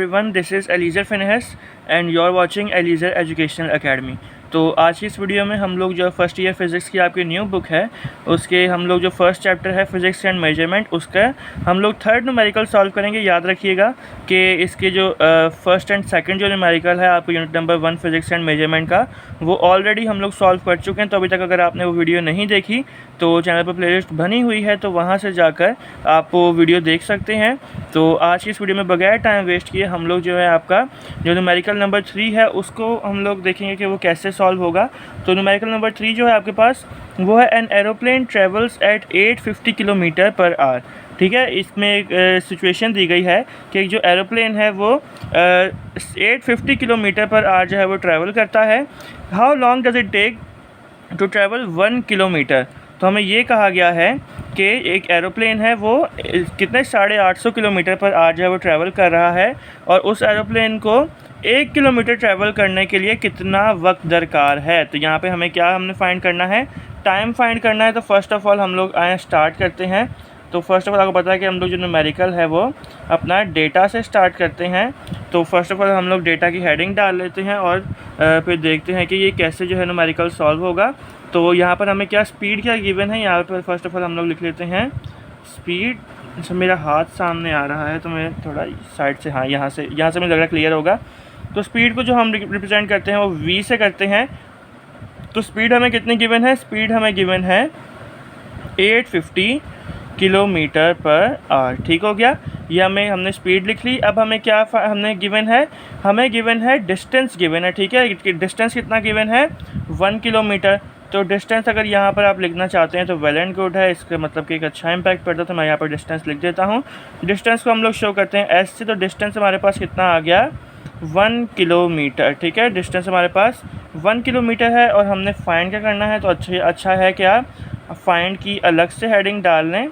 everyone, this is Eliezer Finehas and you're watching Eliezer Educational Academy। तो आज की इस वीडियो में हम लोग जो फर्स्ट ईयर फिज़िक्स की आपकी न्यू बुक है उसके हम लोग जो फर्स्ट चैप्टर है फिज़िक्स एंड मेजरमेंट उसका हम लोग थर्ड न्यूमेरिकल सॉल्व करेंगे। याद रखिएगा कि इसके जो फर्स्ट एंड सेकंड जो न्यूमेरिकल है आपको unit number 1 physics and measurement का वो ऑलरेडी हम लोग सॉल्व कर चुके हैं। तो अभी तक अगर आपने वो वीडियो नहीं देखी तो चैनल पर प्लेलिस्ट बनी हुई है, तो वहाँ से जाकर आप वो वीडियो देख सकते हैं। तो आज की इस वीडियो में बगैर टाइम वेस्ट किए हम लोग जो है आपका जो न्यूमेरिकल नंबर 3 है उसको हम लोग देखेंगे कि वो कैसे सॉल्व होगा। तो न्यूमेरिकल नंबर 3 जो है आपके पास वो है an aeroplane travels eight 850 kilometre per hour. ठीक है, इसमें एक सिचुएशन दी गई है कि जो एरोप्लेन है वो 850 किलोमीटर पर आवर जो है वो ट्रैवल करता है। How long does it take to travel 1 kilometre. तो हमें ये कहा गया है कि एक एरोप्लेन है वो कितने 850 किलोमीटर पर आवर जो है वो ट्रैवल कर रहा है और उस एरोप्लेन को 1 किलोमीटर ट्रैवल करने के लिए कितना वक्त दरकार है। तो यहाँ पे हमें क्या हमने फाइंड करना है, टाइम फाइंड करना है। तो फर्स्ट ऑफ़ ऑल हम लोग आए स्टार्ट करते हैं। तो फर्स्ट ऑफ ऑल आपको पता है कि हम लोग जो न्यूमेरिकल है वो अपना डेटा से स्टार्ट करते हैं। तो फर्स्ट ऑफ ऑल हम लोग डेटा की हेडिंग डाल लेते हैं और फिर देखते हैं कि ये कैसे जो है न्यूमेरिकल सॉल्व होगा। तो यहाँ पर हमें क्या स्पीड क्या गिवन है, यहाँ पर फर्स्ट ऑफ ऑल हम लोग लिख लेते हैं स्पीड। अच्छा, मेरा हाथ सामने आ रहा है तो मैं थोड़ा साइड से, हाँ यहाँ से मुझे लग रहा है क्लियर होगा। तो स्पीड को जो हम रिप्रेजेंट करते हैं वो v से करते हैं। तो स्पीड हमें कितनी गिवन है, स्पीड हमें गिवन है 850 किलोमीटर पर आवर। ठीक हो गया, ये हमने स्पीड लिख ली। अब हमें क्या हमने गिवन है, हमें गिवन है डिस्टेंस गिवन है। ठीक है, डिस्टेंस कितना गिवन है 1 किलोमीटर। तो डिस्टेंस अगर यहाँ पर आप लिखना चाहते हैं तो वेल एंड गुड है, इसका मतलब कि एक अच्छा इम्पैक्ट पड़ता है। तो मैं यहाँ पर डिस्टेंस लिख देता हूँ। डिस्टेंस को हम लोग शो करते हैं एस से। तो डिस्टेंस हमारे पास कितना आ गया 1 किलोमीटर। ठीक है, डिस्टेंस हमारे पास 1 किलोमीटर है और हमने फाइंड क्या करना है। तो अच्छा है कि आप फाइंड की अलग से हेडिंग डाल लें।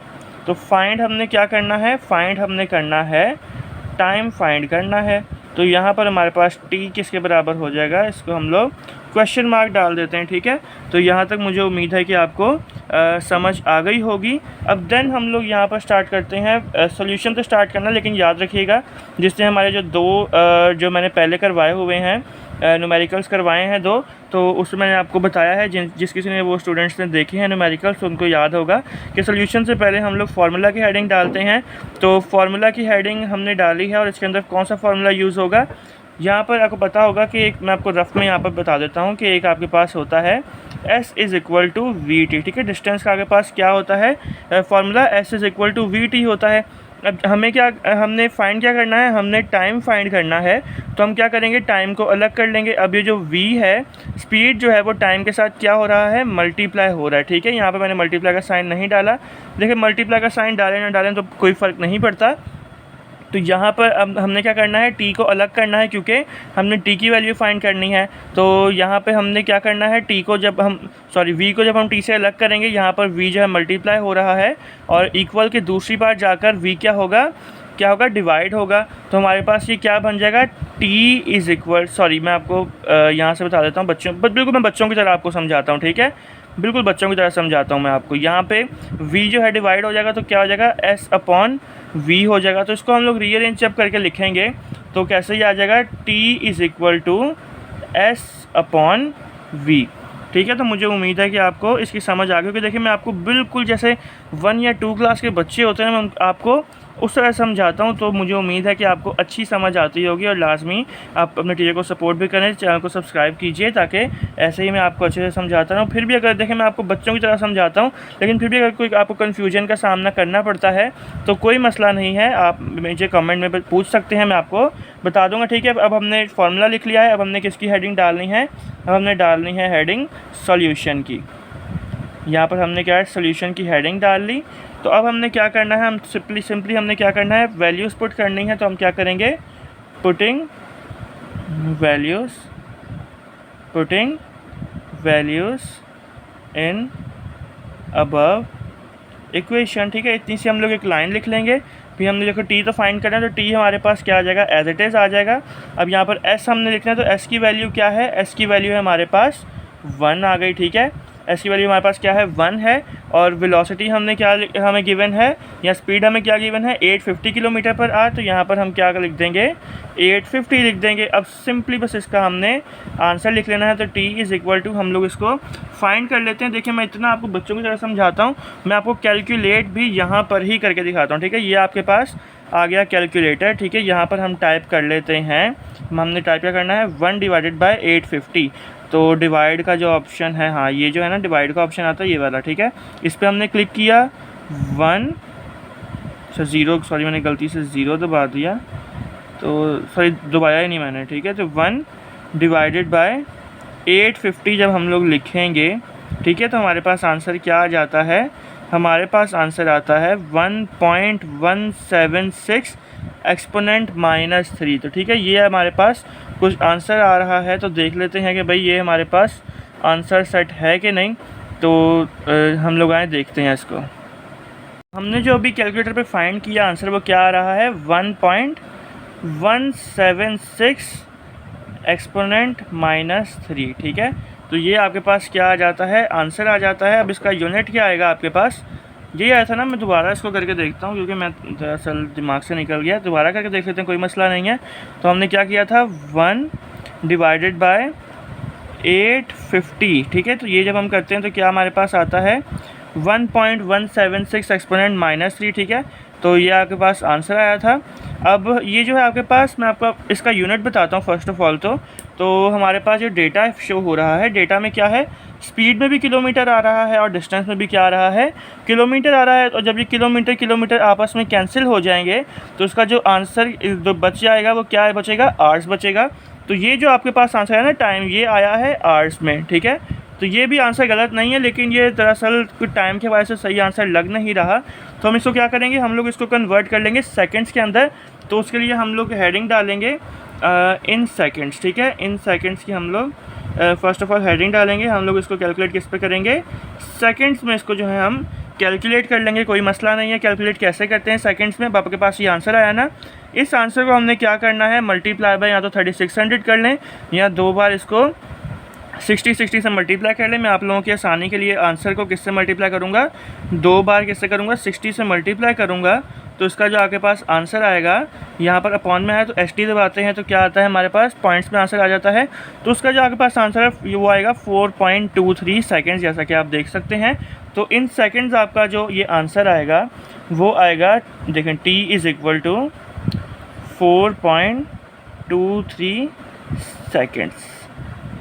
तो फाइंड हमने क्या करना है, फाइंड हमने करना है टाइम फाइंड करना है। तो यहाँ पर हमारे पास टी किसके बराबर हो जाएगा, इसको हम लोग क्वेश्चन मार्क डाल देते हैं। ठीक है, तो यहाँ तक मुझे उम्मीद है कि आपको समझ आ गई होगी। अब देन हम लोग यहाँ पर स्टार्ट करते हैं सॉल्यूशन तो स्टार्ट करना, लेकिन याद रखिएगा जिससे हमारे जो दो जो मैंने पहले करवाए हुए हैं न्यूमेरिकल्स करवाए हैं 2, तो उसमें मैंने आपको बताया है जिस किसी ने वो स्टूडेंट्स ने देखे हैं न्यूमेरिकल्स तो उनको याद होगा कि सॉल्यूशन से पहले हम लोग फार्मूला की हेडिंग डालते हैं। तो फार्मूला की हेडिंग हमने डाली है और इसके अंदर कौन सा फार्मूला यूज़ होगा यहाँ पर आपको पता होगा कि एक मैं आपको रफ में यहाँ पर बता देता हूँ कि एक आपके पास होता है S = VT। ठीक है, डिस्टेंस का आपके पास क्या होता है फार्मूला S = VT होता है। अब हमें हमने फाइंड क्या करना है, हमने टाइम फाइंड करना है। तो हम क्या करेंगे, टाइम को अलग कर लेंगे। अब ये जो v है स्पीड जो है वो टाइम के साथ क्या हो रहा है, मल्टीप्लाई हो रहा है। ठीक है, यहाँ पे मैंने मल्टीप्लाई का साइन नहीं डाला। देखिए मल्टीप्लाई का साइन डालें ना डालें तो कोई फ़र्क नहीं पड़ता। तो यहाँ पर अब हमने क्या करना है, टी को अलग करना है क्योंकि हमने टी की वैल्यू फाइंड करनी है। तो यहाँ पे हमने क्या करना है, वी को जब हम टी से अलग करेंगे यहाँ पर वी जो है मल्टीप्लाई हो रहा है और इक्वल के दूसरी बार जाकर वी क्या होगा डिवाइड होगा। तो हमारे पास ये क्या बन जाएगा मैं आपको यहाँ से बता देता हूँ बिल्कुल मैं बच्चों की तरह आपको समझाता हूँ। ठीक है, बिल्कुल बच्चों की तरह समझाता हूँ मैं आपको। यहाँ पे v जो है डिवाइड हो जाएगा तो क्या हो जाएगा S/v हो जाएगा। तो इसको हम लोग रीअरेंज जब करके लिखेंगे तो कैसे ही आ जाएगा t = S/v। ठीक है, तो मुझे उम्मीद है कि आपको इसकी समझ आ गई होगी। देखिए मैं आपको बिल्कुल जैसे 1 या 2 क्लास के बच्चे होते हैं मैं आपको उस तरह समझाता हूँ। तो मुझे उम्मीद है कि आपको अच्छी समझ आती होगी और लाजमी आप अपने टीचर को सपोर्ट भी करें, चैनल को सब्सक्राइब कीजिए ताकि ऐसे ही मैं आपको अच्छे से समझाता रहूँ। फिर भी अगर देखें मैं आपको बच्चों की तरह समझाता हूँ, लेकिन फिर भी अगर कोई आपको कन्फ्यूजन का सामना करना पड़ता है तो कोई मसला नहीं है, आप मुझे कमेंट में पूछ सकते हैं, मैं आपको बता दूँगा। ठीक है, अब हमने फार्मूला लिख लिया है। अब हमने किसकी हेडिंग डालनी है, अब हमने डालनी है हेडिंग सॉल्यूशन की। यहाँ पर हमने क्या है सॉल्यूशन की हेडिंग डाल ली। तो अब हमने क्या करना है, हम सिंपली हमने क्या करना है, वैल्यूज़ पुट करनी है। तो हम क्या करेंगे, putting values in above equation. ठीक है, इतनी सी हम लोग एक लाइन लिख लेंगे। फिर हमने देखो टी तो फाइंड करना है तो टी हमारे पास क्या आ जाएगा, एज इट इज़ आ जाएगा। अब यहाँ पर एस हमने लिखना है तो एस की वैल्यू क्या है, एस की वैल्यू है हमारे पास 1 आ गई। ठीक है, एस की वैल्यू हमारे पास क्या है 1 है, और वेलोसिटी हमने क्या हमें गिवन है या स्पीड हमें क्या गिवन है 850 किलोमीटर पर आवर। तो यहाँ पर हम क्या लिख देंगे 850 लिख देंगे। अब सिंपली बस इसका हमने आंसर लिख लेना है। तो t इज़ इक्वल टू हम लोग इसको फाइंड कर लेते हैं। देखिए मैं इतना आपको बच्चों की तरह समझाता हूँ, मैं आपको कैलकुलेट भी यहाँ पर ही करके दिखाता हूँ, ठीक है। ये आपके पास आ गया कैलकुलेटर, ठीक है। यहाँ पर हम टाइप कर लेते हैं, हमने टाइप क्या करना है 1 डिवाइडेड बाय 850। तो डिवाइड का जो ऑप्शन है, हाँ ये जो है ना डिवाइड का ऑप्शन आता है ये वाला, ठीक है। इस पर हमने क्लिक किया 1 0, सॉरी मैंने गलती से 0 दबा दिया, तो सॉरी दबाया ही नहीं मैंने, ठीक है। तो 1 डिवाइडेड बाय 850 जब हम लोग लिखेंगे, ठीक है, तो हमारे पास आंसर क्या आ जाता है, हमारे पास आंसर आता है 1.176 एक्सपोनेंट -3। तो ठीक है, ये हमारे पास कुछ आंसर आ रहा है। तो देख लेते हैं कि भाई ये हमारे पास आंसर सेट है कि नहीं। तो हम लोग आए देखते हैं इसको। हमने जो अभी कैलकुलेटर पे फाइंड किया आंसर वो क्या आ रहा है 1.176 एक्सपोनेंट -3, ठीक है। तो ये आपके पास क्या आ जाता है, आंसर आ जाता है। अब इसका यूनिट क्या आएगा आपके पास, ये आया था ना, मैं दोबारा इसको करके देखता हूँ क्योंकि मैं दरअसल दिमाग से निकल गया। दोबारा करके देख लेते हैं, कोई मसला नहीं है। तो हमने क्या किया था 1 डिवाइडेड बाय 850, ठीक है। तो ये जब हम करते हैं तो क्या हमारे पास आता है 1.176 एक्सपोनेंट -3, ठीक है। तो ये आपके पास आंसर आया था। अब ये जो है आपके पास, मैं आपको इसका यूनिट बताता हूँ फर्स्ट ऑफ ऑल। तो हमारे पास जो डेटा शो हो रहा है, डेटा में क्या है, स्पीड में भी किलोमीटर आ रहा है और डिस्टेंस में भी क्या आ रहा है, किलोमीटर आ रहा है। और जब ये किलोमीटर आपस में कैंसिल हो जाएंगे तो उसका जो आंसर जो बच जाएगा वो क्या बचेगा, आवर्स बचेगा। तो ये जो आपके पास आंसर है ना टाइम, ये आया है आवर्स में, ठीक है। तो ये भी आंसर गलत नहीं है, लेकिन ये दरअसल कुछ टाइम के वजह से सही आंसर लग नहीं रहा। तो हम इसको क्या करेंगे, हम लोग इसको कन्वर्ट कर लेंगे सेकंड्स के अंदर। तो उसके लिए हम लोग हेडिंग डालेंगे इन सेकंड्स, ठीक है। इन सेकंड्स की हम लोग फर्स्ट ऑफ ऑल हेडिंग डालेंगे। हम लोग इसको कैलकुलेट किस पे करेंगे, सेकंड्स में इसको जो है हम कैलकुलेट कर लेंगे। कोई मसला नहीं है, कैलकुलेट कैसे करते हैं सेकंड्स में। आपके पास ये आंसर आया ना, इस आंसर को हमने क्या करना है मल्टीप्लाई बाय या तो 3600 कर लें या 2 बार इसको 60 से मल्टीप्लाई कर लें। मैं आप लोगों की आसानी के लिए आंसर को किससे मल्टीप्लाई करूँगा, 2 बार किससे करूँगा, 60 से मल्टीप्लाई करूँगा। तो इसका जो आपके पास आंसर आएगा, यहाँ पर अपॉन में है तो ST दबाते हैं तो क्या आता है हमारे पास, पॉइंट्स में आंसर आ जाता है। तो उसका जो आपके पास आंसर है वो आएगा 4.23 सेकेंड्स, जैसा कि आप देख सकते हैं। तो इन सेकेंड्स आपका जो ये आंसर आएगा वो आएगा, देखें T is equal to 4.23 seconds.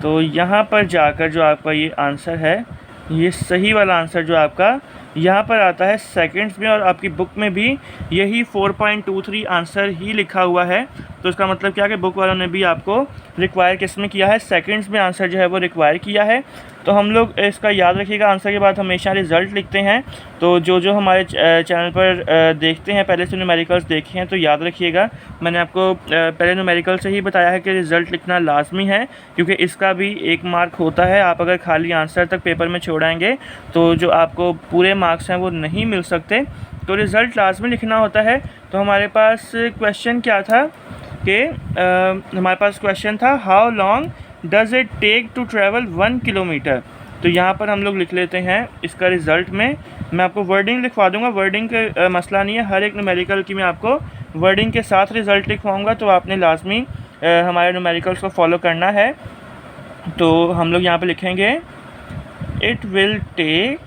तो यहाँ पर जाकर जो आपका ये आंसर है, ये सही वाला आंसर जो आपका यहाँ पर आता है सेकंड्स में, और आपकी बुक में भी यही 4.23 आंसर ही लिखा हुआ है। तो इसका मतलब क्या कि बुक वालों ने भी आपको रिक्वायर किस में किया है, सेकंड्स में आंसर जो है वो रिक्वायर किया है। तो हम लोग इसका याद रखिएगा, आंसर के बाद हमेशा रिज़ल्ट लिखते हैं। तो जो हमारे चैनल पर देखते हैं, पहले से न्यूमेरिकल्स देखे हैं तो याद रखिएगा, मैंने आपको पहले न्यूमेरिकल से ही बताया है कि रिज़ल्ट लिखना लाजमी है, क्योंकि इसका भी 1 मार्क होता है। आप अगर खाली आंसर तक पेपर में छोड़ाएँगे तो जो आपको पूरे मार्क्स हैं वो नहीं मिल सकते। तो रिज़ल्ट लाजमी लिखना होता है। तो हमारे पास क्वेश्चन क्या था कि हमारे पास क्वेश्चन था how long does it take to travel 1 kilometre. तो यहाँ पर हम लोग लिख लेते हैं इसका रिज़ल्ट में। मैं आपको वर्डिंग लिखवा दूंगा, वर्डिंग का मसला नहीं है, हर एक न्यूमेरिकल की मैं आपको वर्डिंग के साथ रिज़ल्ट लिखवाऊंगा। तो आपने लाजमी हमारे न्यूमेरिकल्स को फॉलो करना है। तो हम लोग यहाँ पर लिखेंगे it will take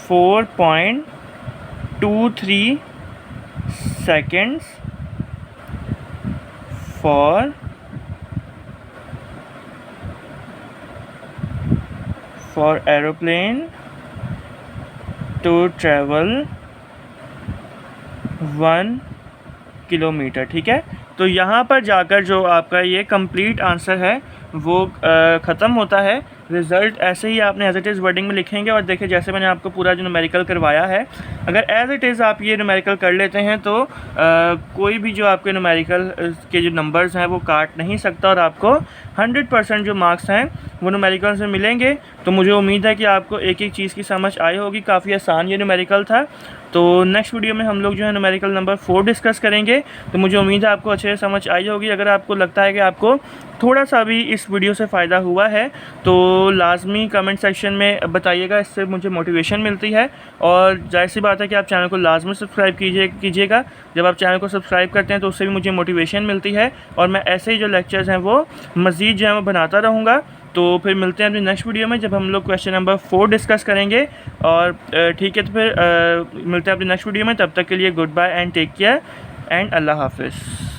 4.23 seconds for aeroplane to travel 1 kilometre, ठीक है। तो यहाँ पर जाकर जो आपका ये कंप्लीट आंसर है वो ख़त्म होता है। रिज़ल्ट ऐसे ही आपने एज इट इज़ वर्डिंग में लिखेंगे। और देखिए जैसे मैंने आपको पूरा जो न्यूमेरिकल करवाया है, अगर एज इट इज़ आप ये न्यूमेरिकल कर लेते हैं तो कोई भी जो आपके न्यूमेरिकल के जो नंबर्स हैं वो काट नहीं सकता, और आपको 100% जो मार्क्स हैं वो न्यूमेरिकल से मिलेंगे। तो मुझे उम्मीद है कि आपको एक एक चीज़ की समझ आई होगी। काफ़ी आसान ये न्यूमेरिकल था। तो नेक्स्ट वीडियो में हम लोग जो है न्यूमेरिकल नंबर 4 डिस्कस करेंगे। तो मुझे उम्मीद है आपको अच्छे से समझ आई होगी। अगर आपको लगता है कि आपको थोड़ा सा भी इस वीडियो से फ़ायदा हुआ है तो लाजमी कमेंट सेक्शन में बताइएगा, इससे मुझे मोटिवेशन मिलती है। और जाहिर सी बात है कि आप चैनल को लाजमी सब्सक्राइब कीजिएगा। जब आप चैनल को सब्सक्राइब करते हैं तो उससे भी मुझे मोटिवेशन मिलती है और मैं ऐसे ही जो लेक्चर्स हैं वो मज़ीद जो है वो बनाता रहूँगा। तो फिर मिलते हैं अपनी नेक्स्ट वीडियो में जब हम लोग क्वेश्चन नंबर 4 डिस्कस करेंगे। और ठीक है, तो फिर मिलते हैं अपनी नेक्स्ट वीडियो में। तब तक के लिए goodbye and take care and अल्लाह हाफिज़।